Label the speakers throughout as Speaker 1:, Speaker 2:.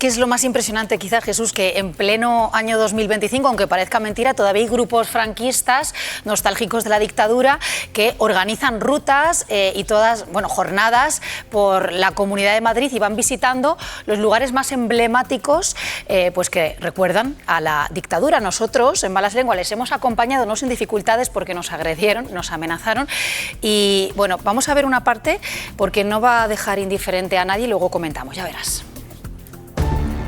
Speaker 1: que es lo más impresionante quizás, Jesús, que en pleno año 2025, aunque parezca mentira, todavía hay grupos franquistas nostálgicos de la dictadura que organizan rutas y todas, bueno, jornadas por la Comunidad de Madrid y van visitando los lugares más emblemáticos pues que recuerdan a la dictadura. Nosotros, en Malas Lenguas, les hemos acompañado, no sin dificultades, porque nos agredieron, nos amenazaron y, bueno, vamos a ver una parte porque no va a dejar indiferente a nadie y luego comentamos, ya verás.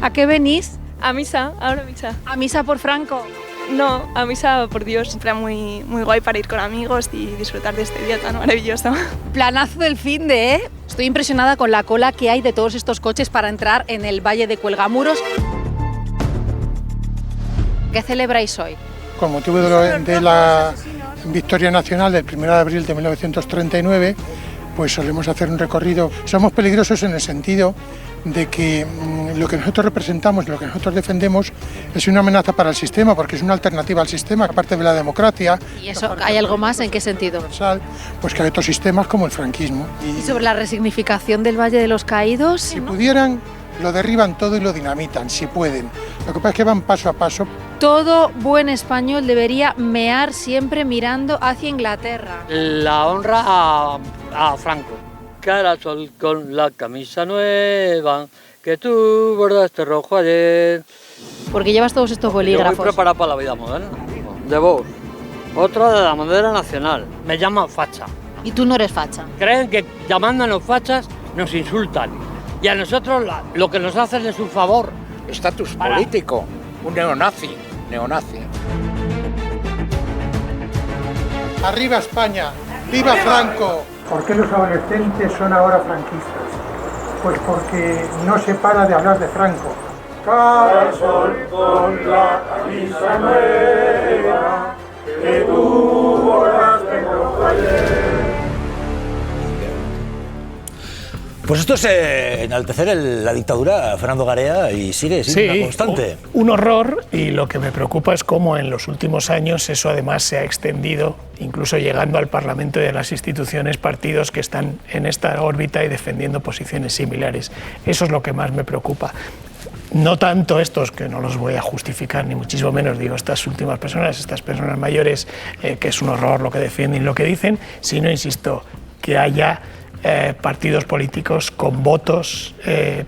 Speaker 2: ¿A qué venís?
Speaker 3: A misa, ahora a misa.
Speaker 2: ¿A misa por Franco?
Speaker 3: No, a misa por Dios. Un plan muy guay para ir con amigos y disfrutar de este día tan maravilloso.
Speaker 2: Planazo del fin de, ¿eh? Estoy impresionada con la cola que hay de todos estos coches para entrar en el Valle de Cuelgamuros. ¿Qué celebráis hoy?
Speaker 4: Con motivo de la Victoria Nacional del 1 de abril de 1939, pues solemos hacer un recorrido. Somos peligrosos en el sentido de que lo que nosotros representamos, lo que nosotros defendemos, es una amenaza para el sistema, porque es una alternativa al sistema, aparte de la democracia.
Speaker 2: ¿Y eso hay algo más? ¿En qué sentido?
Speaker 4: Pues que hay otros sistemas como el franquismo.
Speaker 2: ¿Y sobre la resignificación del Valle de los Caídos?
Speaker 4: Si pudieran, lo derriban todo y lo dinamitan, si pueden. Lo que pasa es que van paso a paso.
Speaker 2: Todo buen español debería mear siempre mirando hacia Inglaterra.
Speaker 5: La honra a Franco. Cara al sol con la camisa nueva que tú bordaste rojo ayer.
Speaker 2: Porque llevas todos estos bolígrafos.
Speaker 5: Yo voy preparado para la vida moderna. De vos. Otro de la bandera nacional. Me llaman facha.
Speaker 2: Y tú no eres facha.
Speaker 5: Creen que llamándonos fachas nos insultan. Y a nosotros lo que nos hacen es un favor.
Speaker 6: Estatus político. Un neonazi.
Speaker 4: ¡Arriba España! ¡Viva Franco! ¿Por qué los adolescentes son ahora franquistas? Pues porque no se para de hablar de Franco. Cara al sol con la camisa nueva que tú borraste rojo ayer.
Speaker 7: Pues esto es enaltecer la dictadura, Fernando Garea, y sigue una constante.
Speaker 8: Un horror, y lo que me preocupa es cómo en los últimos años eso además se ha extendido, incluso llegando al Parlamento y a las instituciones, partidos que están en esta órbita y defendiendo posiciones similares. Eso es lo que más me preocupa. No tanto estos, que no los voy a justificar, ni muchísimo menos, digo, estas últimas personas, estas personas mayores, que es un horror lo que defienden y lo que dicen, sino, insisto, que haya partidos políticos con votos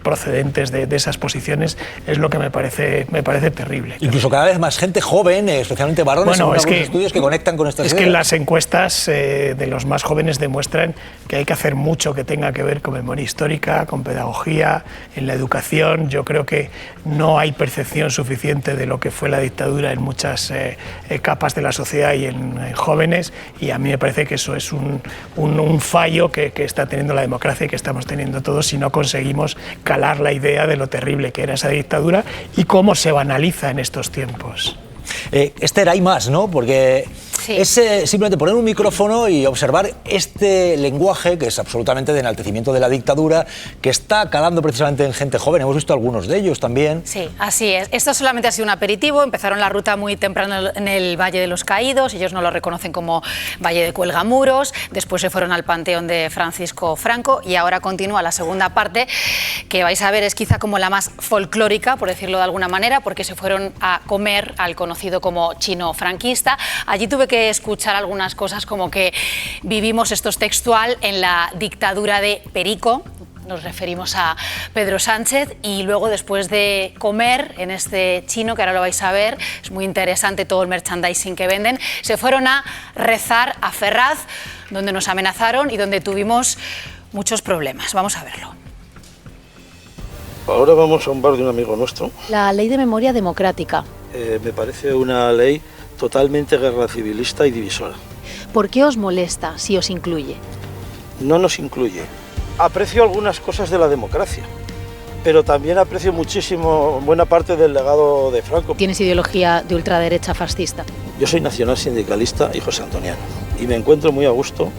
Speaker 8: procedentes de esas posiciones, es lo que me parece terrible.
Speaker 7: Incluso cada vez más gente joven, especialmente varones, en algunos estudios que conectan con estas ideas.
Speaker 8: Es que las encuestas de los más jóvenes demuestran que hay que hacer mucho que tenga que ver con memoria histórica, con pedagogía, en la educación. Yo creo que no hay percepción suficiente de lo que fue la dictadura en muchas capas de la sociedad y en jóvenes, y a mí me parece que eso es un fallo que está teniendo la democracia y que estamos teniendo todos si no conseguimos calar la idea de lo terrible que era esa dictadura y cómo se banaliza en estos tiempos.
Speaker 7: Esther, hay más, ¿no? Porque es simplemente poner un micrófono y observar este lenguaje que es absolutamente de enaltecimiento de la dictadura, que está calando precisamente en gente joven. Hemos visto algunos de ellos también.
Speaker 1: Sí, así es. Esto solamente ha sido un aperitivo. Empezaron la ruta muy temprano en el Valle de los Caídos. Ellos no lo reconocen como Valle de Cuelgamuros. Después se fueron al Panteón de Francisco Franco y ahora continúa la segunda parte, que vais a ver es quizá como la más folclórica, por decirlo de alguna manera, porque se fueron a comer al conocido como chino franquista. Allí tuve que escuchar algunas cosas como que vivimos, esto es textual, en la dictadura de Perico. Nos referimos a Pedro Sánchez, y luego, después de comer en este chino, que ahora lo vais a ver, es muy interesante todo el merchandising que venden, se fueron a rezar a Ferraz, donde nos amenazaron y donde tuvimos muchos problemas. Vamos a verlo.
Speaker 9: Ahora vamos a un bar de un amigo nuestro.
Speaker 2: La ley de memoria democrática.
Speaker 9: Me parece una ley totalmente guerra civilista y divisora.
Speaker 2: ¿Por qué os molesta si os incluye?
Speaker 9: No nos incluye. Aprecio algunas cosas de la democracia, pero también aprecio muchísimo buena parte del legado de Franco.
Speaker 2: ¿Tienes ideología de ultraderecha fascista?
Speaker 9: Yo soy nacional sindicalista y josé-antoniano, y me encuentro muy a gusto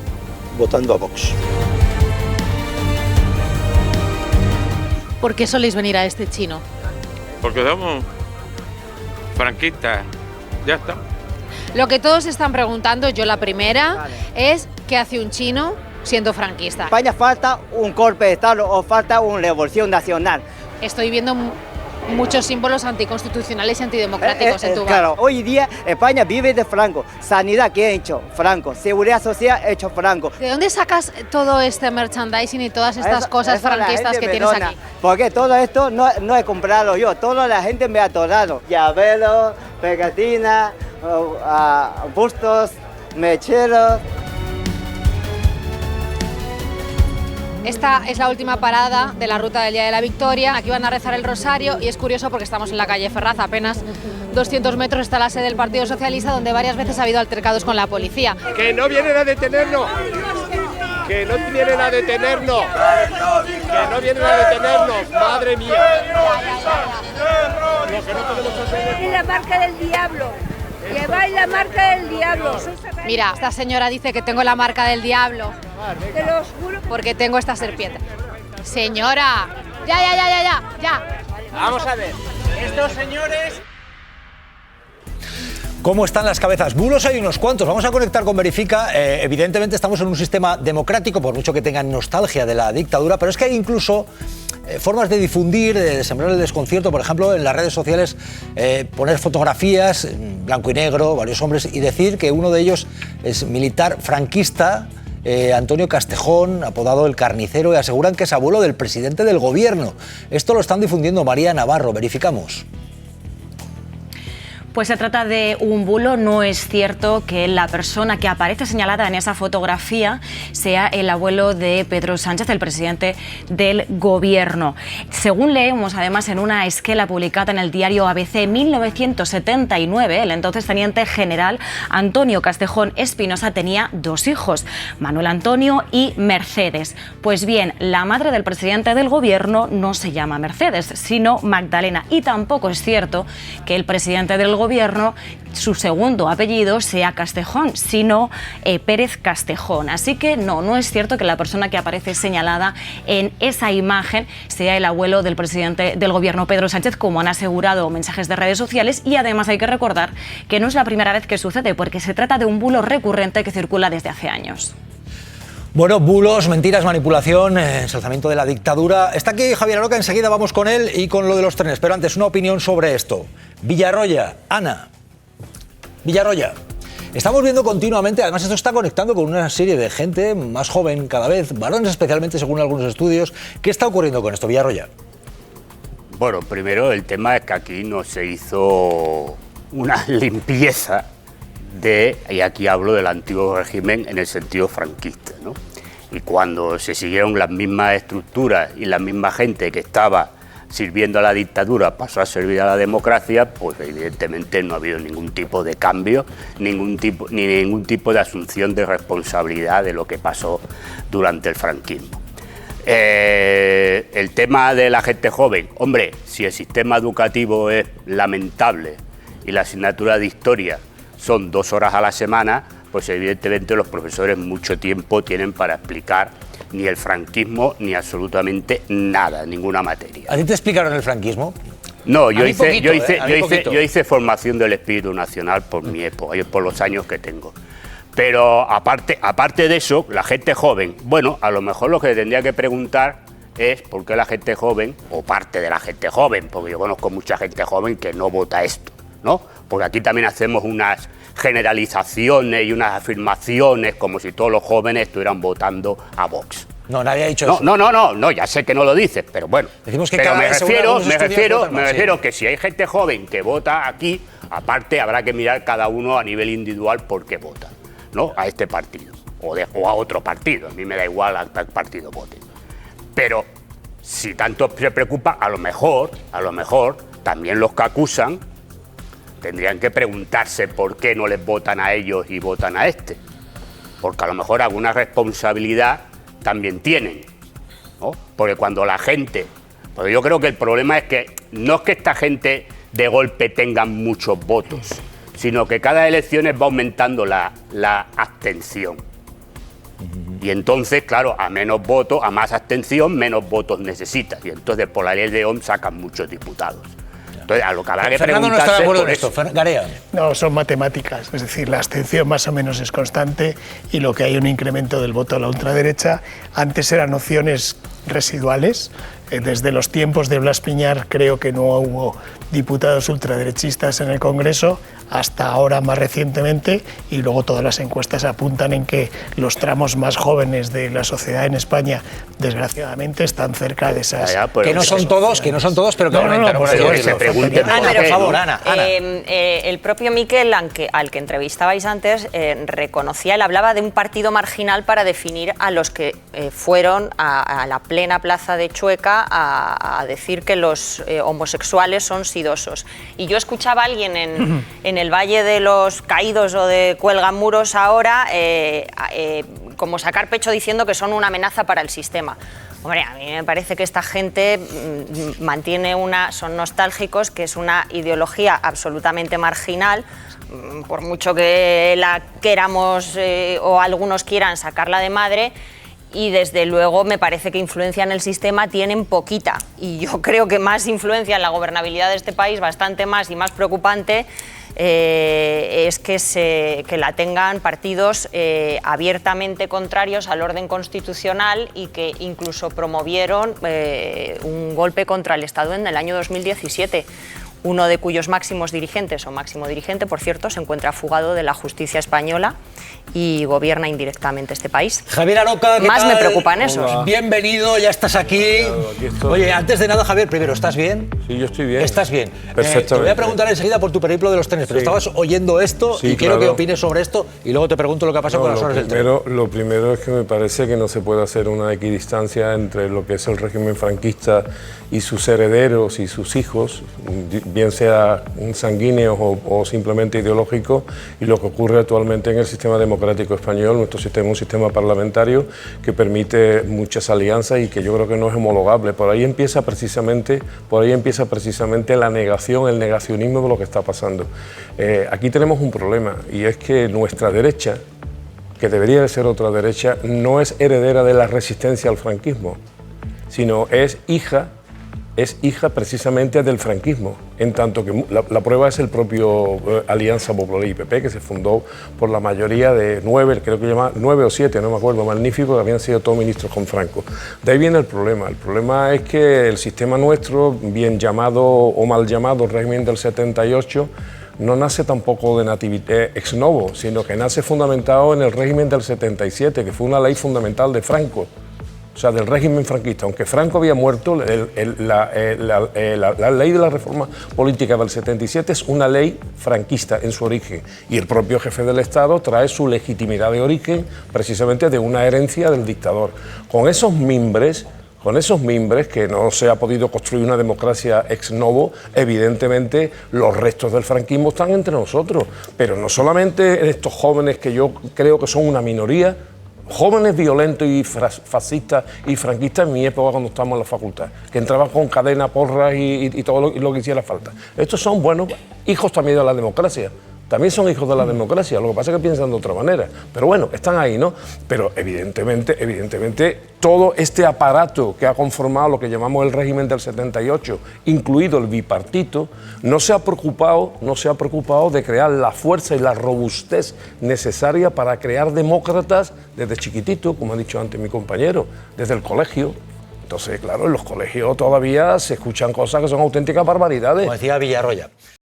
Speaker 9: votando a Vox.
Speaker 2: ¿Por qué soléis venir a este chino?
Speaker 10: Porque somos franquistas, ya está.
Speaker 2: Lo que todos están preguntando, yo la primera, es ¿qué hace un chino siendo franquista?
Speaker 11: España falta un golpe de Estado o falta una revolución nacional.
Speaker 2: Estoy viendo muchos símbolos anticonstitucionales y antidemocráticos en tu bar.
Speaker 11: Claro, hoy día España vive de Franco. Sanidad, ¿qué ha hecho? Franco. Seguridad social, hecho Franco.
Speaker 2: ¿De dónde sacas todo este merchandising y todas estas cosas franquistas que tienes aquí?
Speaker 11: Porque todo esto no he comprado yo, toda la gente me ha donado. Llaveros, pegatinas, bustos, mecheros.
Speaker 2: Esta es la última parada de la ruta del Día de la Victoria. Aquí van a rezar el rosario y es curioso porque estamos en la calle Ferraz. Apenas 200 metros está la sede del Partido Socialista, donde varias veces ha habido altercados con la policía.
Speaker 12: ¡Que no vienen a detenernos! ¡Que no vienen a detenernos! ¡Que no vienen a detenernos! ¡Madre mía!
Speaker 13: Es la marca del diablo. Lleváis la marca del diablo.
Speaker 2: Mira, esta señora dice que tengo la marca del diablo.
Speaker 13: Te lo juro.
Speaker 2: Porque tengo esta serpiente. Señora, ya.
Speaker 6: Vamos a ver, estos señores...
Speaker 7: ¿Cómo están las cabezas? Bulos hay unos cuantos. Vamos a conectar con Verifica. Evidentemente estamos en un sistema democrático, por mucho que tengan nostalgia de la dictadura, pero es que hay incluso formas de difundir, de sembrar el desconcierto. Por ejemplo, en las redes sociales, poner fotografías en blanco y negro, varios hombres, y decir que uno de ellos es militar franquista, Antonio Castejón, apodado El Carnicero, y aseguran que es abuelo del presidente del gobierno. Esto lo están difundiendo María Navarro. Verificamos.
Speaker 14: Pues se trata de un bulo. No es cierto que la persona que aparece señalada en esa fotografía sea el abuelo de Pedro Sánchez, el presidente del gobierno. Según leemos además en una esquela publicada en el diario ABC en 1979, el entonces teniente general Antonio Castejón Espinosa tenía 2 hijos, Manuel Antonio y Mercedes. Pues bien, la madre del presidente del gobierno no se llama Mercedes, sino Magdalena. Y tampoco es cierto que el presidente del gobierno, su segundo apellido sea Castejón, sino Pérez Castejón. Así que no es cierto que la persona que aparece señalada en esa imagen sea el abuelo del presidente del gobierno, Pedro Sánchez, como han asegurado mensajes de redes sociales. Y además hay que recordar que no es la primera vez que sucede, porque se trata de un bulo recurrente que circula desde hace años.
Speaker 7: Bueno, bulos, mentiras, manipulación, ensalzamiento de la dictadura. Está aquí Javier Aroca, enseguida vamos con él y con lo de los trenes. Pero antes, una opinión sobre esto. Villarroya, Ana. Villarroya. Estamos viendo continuamente, además esto está conectando con una serie de gente más joven cada vez, varones especialmente según algunos estudios. ¿Qué está ocurriendo con esto, Villarroya?
Speaker 15: Bueno, primero el tema es que aquí no se hizo una limpieza y aquí hablo del antiguo régimen en el sentido franquista, ¿no? Y cuando se siguieron las mismas estructuras y la misma gente que estaba sirviendo a la dictadura pasó a servir a la democracia, pues evidentemente no ha habido ningún tipo de cambio, ni ningún tipo de asunción de responsabilidad de lo que pasó durante el franquismo. El tema de la gente joven, hombre, si el sistema educativo es lamentable y la asignatura de historia son 2 horas a la semana, pues evidentemente los profesores mucho tiempo tienen para explicar ni el franquismo ni absolutamente nada, ninguna materia.
Speaker 7: ¿A ti te explicaron el franquismo?
Speaker 15: No, yo hice formación del espíritu nacional por mi época, por los años que tengo. Pero aparte de eso, la gente joven, bueno, a lo mejor lo que tendría que preguntar es por qué la gente joven, o parte de la gente joven, porque yo conozco mucha gente joven que no vota esto, ¿no? Porque aquí también hacemos unas generalizaciones y unas afirmaciones como si todos los jóvenes estuvieran votando a Vox.
Speaker 7: No, nadie ha dicho eso.
Speaker 15: No, ya sé que no lo dices, pero bueno.
Speaker 7: Decimos que
Speaker 15: pero
Speaker 7: cada
Speaker 15: me refiero que si hay gente joven que vota aquí, aparte habrá que mirar cada uno a nivel individual por qué vota, ¿no? A este partido o a otro partido. A mí me da igual a tal partido voten. Pero si tanto se preocupa, a lo mejor también los que acusan tendrían que preguntarse por qué no les votan a ellos y votan a este. Porque a lo mejor alguna responsabilidad también tienen, ¿no? Porque cuando la gente... Porque yo creo que el problema es que no es que esta gente de golpe tengan muchos votos, sino que cada elección va aumentando la abstención. Y entonces, claro, a menos votos, a más abstención, menos votos necesitas. Y entonces por la ley de Ohm sacan muchos diputados. Entonces, a lo que habrá que
Speaker 7: Fernando
Speaker 15: preguntarse...
Speaker 7: no está de acuerdo
Speaker 15: por
Speaker 7: en esto. Garea.
Speaker 8: No, son matemáticas. Es decir, la abstención más o menos es constante y lo que hay un incremento del voto a la ultraderecha. Antes eran opciones residuales, desde los tiempos de Blas Piñar creo que no hubo diputados ultraderechistas en el Congreso, hasta ahora más recientemente, y luego todas las encuestas apuntan en que los tramos más jóvenes de la sociedad en España, desgraciadamente, están cerca de esas...
Speaker 7: que no son todos, pero que aumentan.
Speaker 16: Por
Speaker 7: favor, Ana.
Speaker 16: El propio Miquel, al que entrevistabais antes, reconocía, él hablaba de un partido marginal para definir a los que fueron a la plena plaza de Chueca a decir que los homosexuales son sidosos. Y yo escuchaba a alguien en el Valle de los Caídos o de Cuelgamuros ahora como sacar pecho diciendo que son una amenaza para el sistema. Hombre, a mí me parece que esta gente mantiene son nostálgicos, que es una ideología absolutamente marginal, por mucho que la queramos o algunos quieran sacarla de madre. Y desde luego me parece que influencia en el sistema tienen poquita, y yo creo que más influencia en la gobernabilidad de este país, bastante más y más preocupante, es que la tengan partidos abiertamente contrarios al orden constitucional y que incluso promovieron un golpe contra el Estado en el año 2017. Uno de cuyos máximos dirigentes, o máximo dirigente, por cierto, se encuentra fugado de la justicia española y gobierna indirectamente este país.
Speaker 7: Javier Aroca, ¿qué
Speaker 16: Más
Speaker 7: tal?
Speaker 16: me preocupan esos.
Speaker 7: Hola. Bienvenido, ya estás aquí.
Speaker 17: Claro, aquí estoy.
Speaker 7: Oye, antes de nada, Javier, primero, ¿estás bien?
Speaker 17: Sí, yo estoy bien.
Speaker 7: ¿Estás bien?
Speaker 17: Perfectamente.
Speaker 7: Te voy a preguntar enseguida por tu periplo de los trenes, pero estabas oyendo esto y quiero que opines sobre esto y luego te pregunto lo que ha pasado con las horas del tren.
Speaker 17: Lo primero es que me parece que no se puede hacer una equidistancia entre lo que es el régimen franquista y sus herederos y sus hijos, bien sea sanguíneos o simplemente ideológicos, y lo que ocurre actualmente en el sistema democrático español. Nuestro sistema es un sistema parlamentario que permite muchas alianzas y que yo creo que no es homologable. Por ahí empieza precisamente la negación, el negacionismo de lo que está pasando. Aquí tenemos un problema, y es que nuestra derecha, que debería de ser otra derecha, no es heredera de la resistencia al franquismo, sino es hija precisamente del franquismo, en tanto que la prueba es el propio Alianza Popular y PP, que se fundó por la mayoría de 9, creo que llama 9 o 7, no me acuerdo, magníficos, que habían sido todos ministros con Franco. De ahí viene el problema es que el sistema nuestro, bien llamado o mal llamado régimen del 78, no nace tampoco de natividad ex novo, sino que nace fundamentado en el régimen del 77, que fue una ley fundamental de Franco. O sea, del régimen franquista. Aunque Franco había muerto, la ley de la reforma política del 77 es una ley franquista en su origen. Y el propio jefe del Estado trae su legitimidad de origen precisamente de una herencia del dictador. Con esos mimbres que no se ha podido construir una democracia ex novo, evidentemente los restos del franquismo están entre nosotros. Pero no solamente estos jóvenes, que yo creo que son una minoría, jóvenes violentos y fascistas y franquistas en mi época cuando estábamos en la facultad, que entraban con cadena, porras y todo lo que hiciera falta. Estos son buenos hijos también de la democracia. También son hijos de la democracia, lo que pasa es que piensan de otra manera. Pero bueno, están ahí, ¿no? Pero evidentemente, todo este aparato que ha conformado lo que llamamos el régimen del 78, incluido el bipartito, no se ha preocupado de crear la fuerza y la robustez necesaria para crear demócratas desde chiquitito, como ha dicho antes mi compañero, desde el colegio. Entonces, claro, en los colegios todavía se escuchan cosas que son auténticas barbaridades.
Speaker 7: Como decía Villarroya.